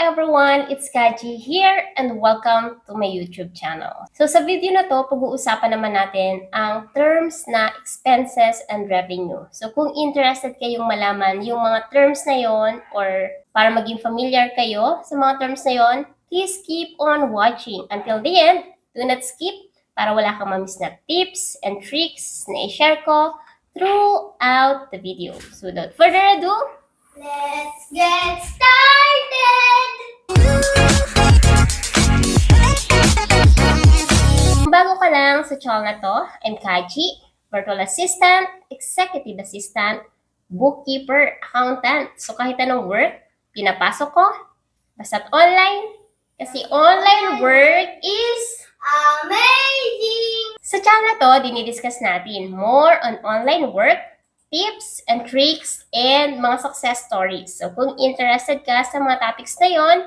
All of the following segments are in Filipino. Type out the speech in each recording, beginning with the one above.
everyone, it's Kaji here and welcome to my YouTube channel. So sa video na to, pag-uusapan naman natin ang terms na expenses and revenue. So kung interested kayong malaman yung mga terms na yon or para maging familiar kayo sa mga terms na yon, please keep on watching until the end. Do not skip para wala kang ma-miss na tips and tricks na i-share ko throughout the video. So without further ado, let's get started! Kung bago ka lang sa channel na to, I'm Kaji, virtual assistant, executive assistant, bookkeeper, accountant. So kahit anong work, pinapasok ko, basta't online, kasi online work is amazing! Sa channel na to, dinidiscuss natin more on online work, tips and tricks, and mga success stories. So kung interested ka sa mga topics na yon,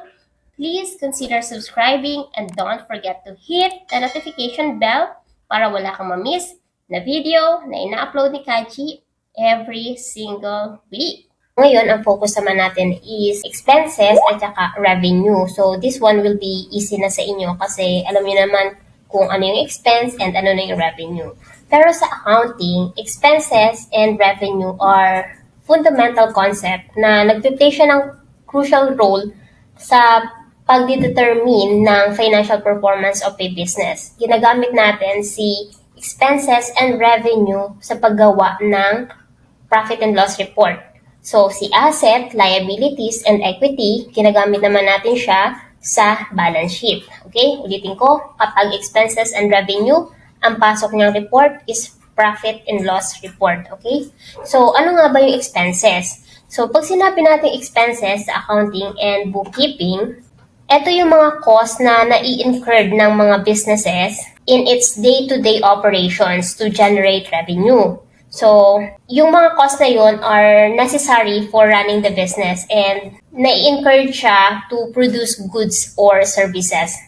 please consider subscribing and don't forget to hit the notification bell para wala kang ma-miss na video na ina-upload ni Kaji every single week. Ngayon, ang focus naman natin is expenses at saka revenue. So this one will be easy na sa inyo kasi alam niyo naman kung ano yung expense and ano na yung revenue. Pero sa accounting, expenses and revenue are fundamental concept na nagpe-play siya ng crucial role sa pagdetermine ng financial performance of a business. Ginagamit natin si expenses and revenue sa paggawa ng profit and loss report. So, si asset, liabilities, and equity, ginagamit naman natin siya sa balance sheet. Okay? Ulitin ko, kapag expenses and revenue, ang pasok niyang report is profit and loss report. Okay? So, ano nga ba yung expenses? So, pag sinabi natin expenses sa accounting and bookkeeping, ito yung mga cost na nai-incurred ng mga businesses in its day-to-day operations to generate revenue. So, yung mga cost na yun are necessary for running the business and nai-incurred siya to produce goods or services.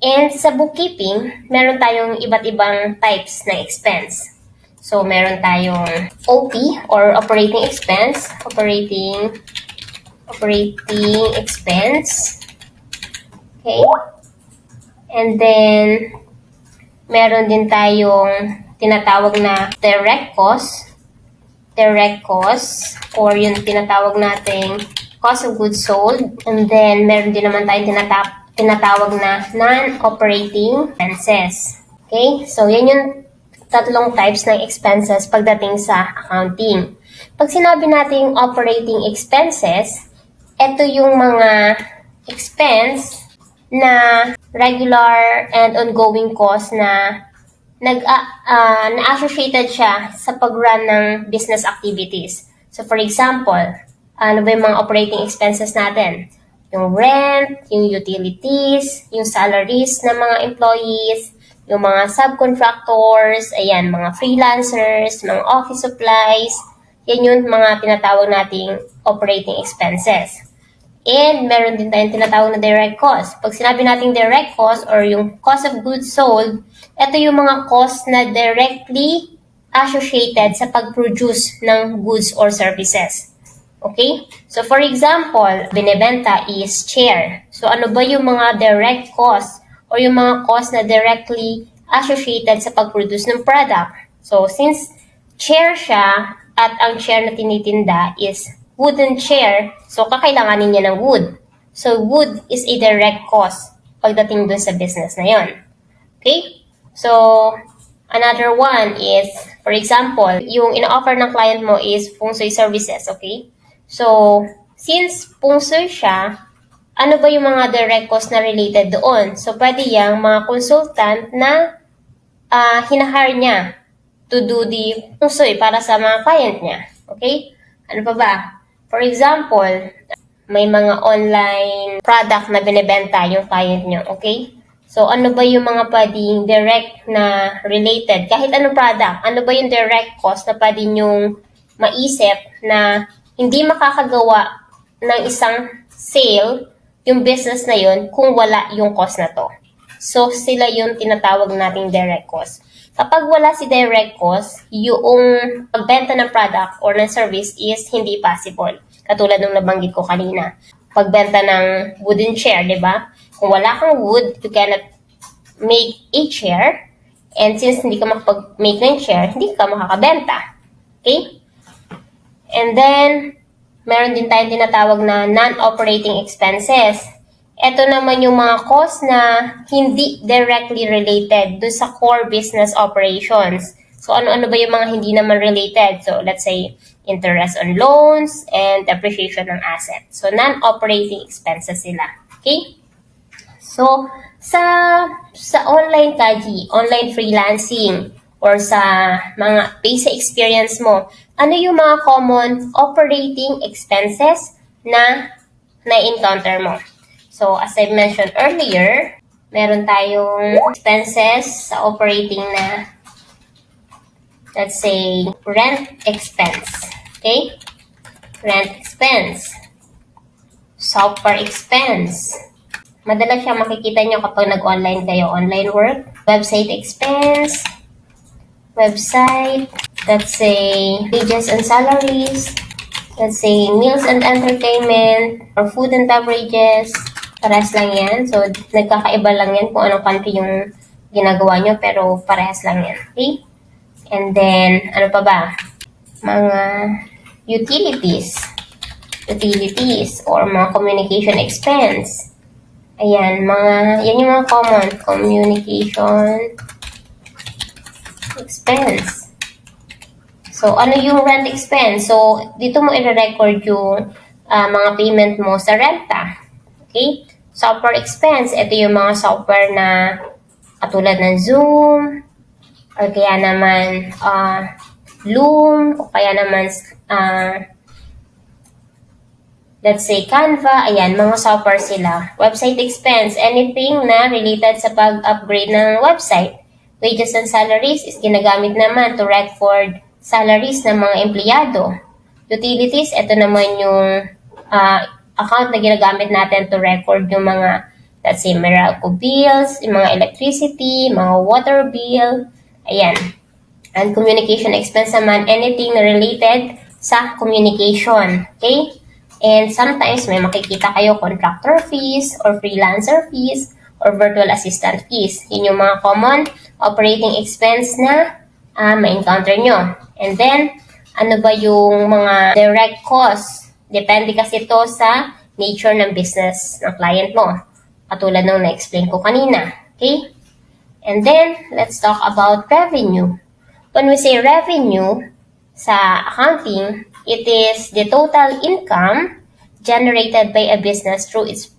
And sa bookkeeping, meron tayong iba't ibang types ng expense. So, meron tayong OP or operating expense, operating expense. Okay? And then, meron din tayong tinatawag na direct cost or yung tinatawag nating cost of goods sold. And then, meron din naman tayong tinatawag na non-operating expenses. Okay? So, yan yung tatlong types ng expenses pagdating sa accounting. Pag sinabi nating operating expenses, ito yung mga expense na regular and ongoing cost na na-associated siya sa pag-run ng business activities. So, for example, ano ba yung mga operating expenses natin? Yung rent, yung utilities, yung salaries ng mga employees, yung mga subcontractors, ayan, mga freelancers, mga office supplies, yan yung mga tinatawag nating operating expenses. And meron din tayong tinatawag na direct cost. Pag sinabi nating direct cost or yung cost of goods sold, ito yung mga cost na directly associated sa pag-produce ng goods or services. Okay? So, for example, binebenta is chair. So, ano ba yung mga direct cost or yung mga cost na directly associated sa pag-produce ng product? So, since chair siya at ang chair na tinitinda is wooden chair, so kakailanganin niya ng wood. So, wood is a direct cost pagdating dun sa business na yon. Okay? So, another one is, for example, yung ina-offer ng client mo is feng shui services, okay? So, since feng shui siya, ano ba yung mga direct cost na related doon? So, pwede yung mga consultant na hinahire niya to do the feng shui para sa mga client niya. Okay? Ano pa ba? For example, may mga online product na binibenta yung client niyo. Okay? So, ano ba yung mga pwedeng direct na related? Kahit anong product, ano ba yung direct cost na pwede nyong maisip na hindi makakagawa ng isang sale yung business na yun kung wala yung cost na to. So, sila yung tinatawag nating direct cost. Kapag wala si direct cost, yung pagbenta ng product or ng service is hindi possible. Katulad ng nabanggit ko kanina. pagbenta ng wooden chair, di ba? Kung wala kang wood, you cannot make a chair. And since hindi ka makapag-make ng chair, hindi ka makakabenta. Okay? And then, meron din tayong tinatawag na non-operating expenses. Ito naman yung mga costs na hindi directly related do sa core business operations. So, ano-ano ba yung mga hindi naman related? So, let's say, interest on loans and depreciation ng assets. So, non-operating expenses sila. Okay? So, sa online kaji, online freelancing, or sa mga basic experience mo, ano yung mga common operating expenses na na-encounter mo? So, as I mentioned earlier, meron tayong expenses sa operating na, let's say, rent expense. Okay? Rent expense. Software expense. Madalas siya makikita nyo kapag nag-online kayo. Online work. Website expense. Website. Let's say, wages and salaries. Let's say, meals and entertainment. Or food and beverages. Parehas lang yan. So, nagkakaiba lang yan kung anong country yung ginagawa nyo. Pero, parehas lang yan. Okay? And then, ano pa ba? Mga utilities or mga communication expense. Ayan, yan yung mga common communication expense. So, ano yung rent expense? So, dito mo i-record yung mga payment mo sa renta. Okay? Software expense, ito yung mga software na katulad ng Zoom, or kaya naman Loom, o kaya naman let's say Canva, ayan, mga software sila. Website expense, anything na related sa pag-upgrade ng website. Wages and salaries is ginagamit naman to record salaries ng mga empleyado. Utilities, ito naman yung account na ginagamit natin to record yung mga, let's say, Meralco bills, yung mga electricity, mga water bill, ayan. And communication expense naman, anything na related sa communication. Okay? And sometimes may makikita kayo contractor fees or freelancer fees or virtual assistant fees. Yun yung mga common operating expense na ma-encounter nyo. And then, ano ba yung mga direct costs? Depende kasi ito sa nature ng business ng client mo. Katulad nung na-explain ko kanina. Okay? And then, let's talk about revenue. When we say revenue, sa accounting, it is the total income generated by a business through its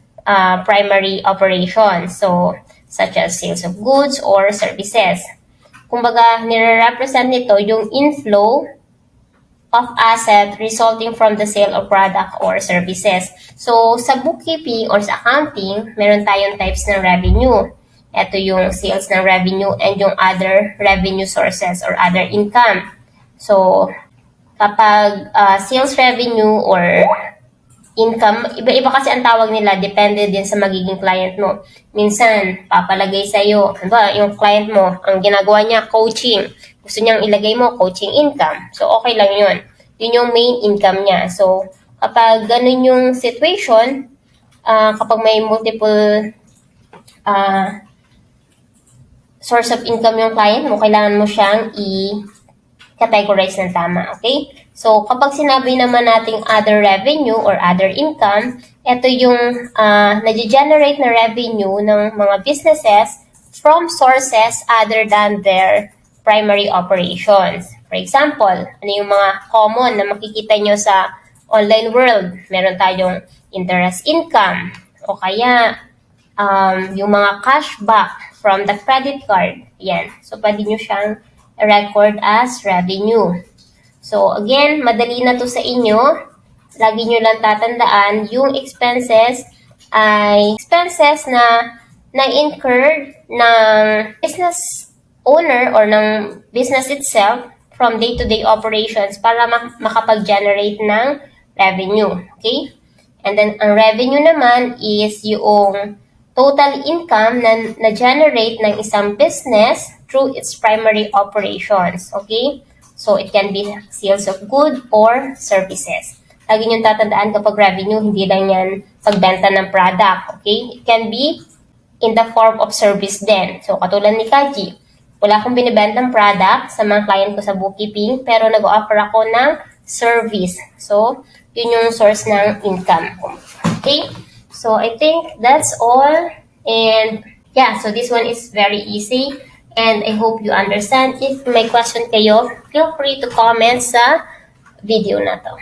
primary operations. So, such as sales of goods or services. Kumbaga, nire-represent nito yung inflow of asset resulting from the sale of product or services. So, sa bookkeeping or sa accounting, meron tayong types ng revenue. Ito yung sales ng revenue and yung other revenue sources or other income. So, kapag sales revenue or income, iba-iba kasi ang tawag nila, depende din sa magiging client mo. Minsan, papalagay sa'yo, diba, yung client mo, ang ginagawa niya, coaching. Gusto niyang ilagay mo, coaching income. So, okay lang yun. Yun yung main income niya. So, kapag ganun yung situation, kapag may multiple source of income yung client mo, kailangan mo siyang i-categorize ng tama, okay? So, kapag sinabi naman nating other revenue or other income, ito yung nag-generate na revenue ng mga businesses from sources other than their primary operations. For example, ano yung mga common na makikita nyo sa online world? Meron tayong interest income o kaya yung mga cashback from the credit card. Yan. So, pwede nyo siyang record as revenue. So, again, madali na to sa inyo. Lagi nyo lang tatandaan, yung expenses ay expenses na na-incurred ng business owner or ng business itself from day-to-day operations para makapag-generate ng revenue. Okay? And then, ang revenue naman is yung total income na na-generate ng isang business through its primary operations. Okay? So, it can be sales of goods or services. lagi niyong tatandaan kapag revenue, hindi lang yan pagbenta ng product. Okay? It can be in the form of service din. So, katulad ni Kaji, wala akong binibentang product sa mga client ko sa bookkeeping, pero nag-offer ako ng service. So, yun yung source ng income. Okay? So, I think that's all. And, yeah, so this one is very easy. And I hope you understand. If may question kayo, feel free to comment sa video na to.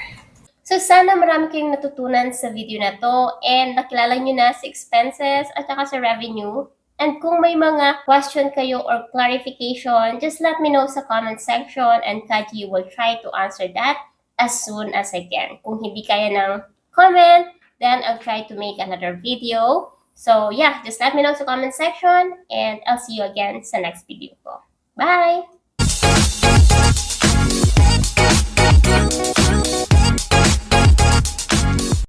So, sana marami kayong natutunan sa video na to and nakilala nyo na sa expenses at saka sa revenue. And kung may mga question kayo or clarification, just let me know sa comment section and Kaji will try to answer that as soon as I can. Kung hindi kaya ng comment, then I'll try to make another video. So, yeah, just let me know sa comment section and I'll see you again sa next video ko. Bye!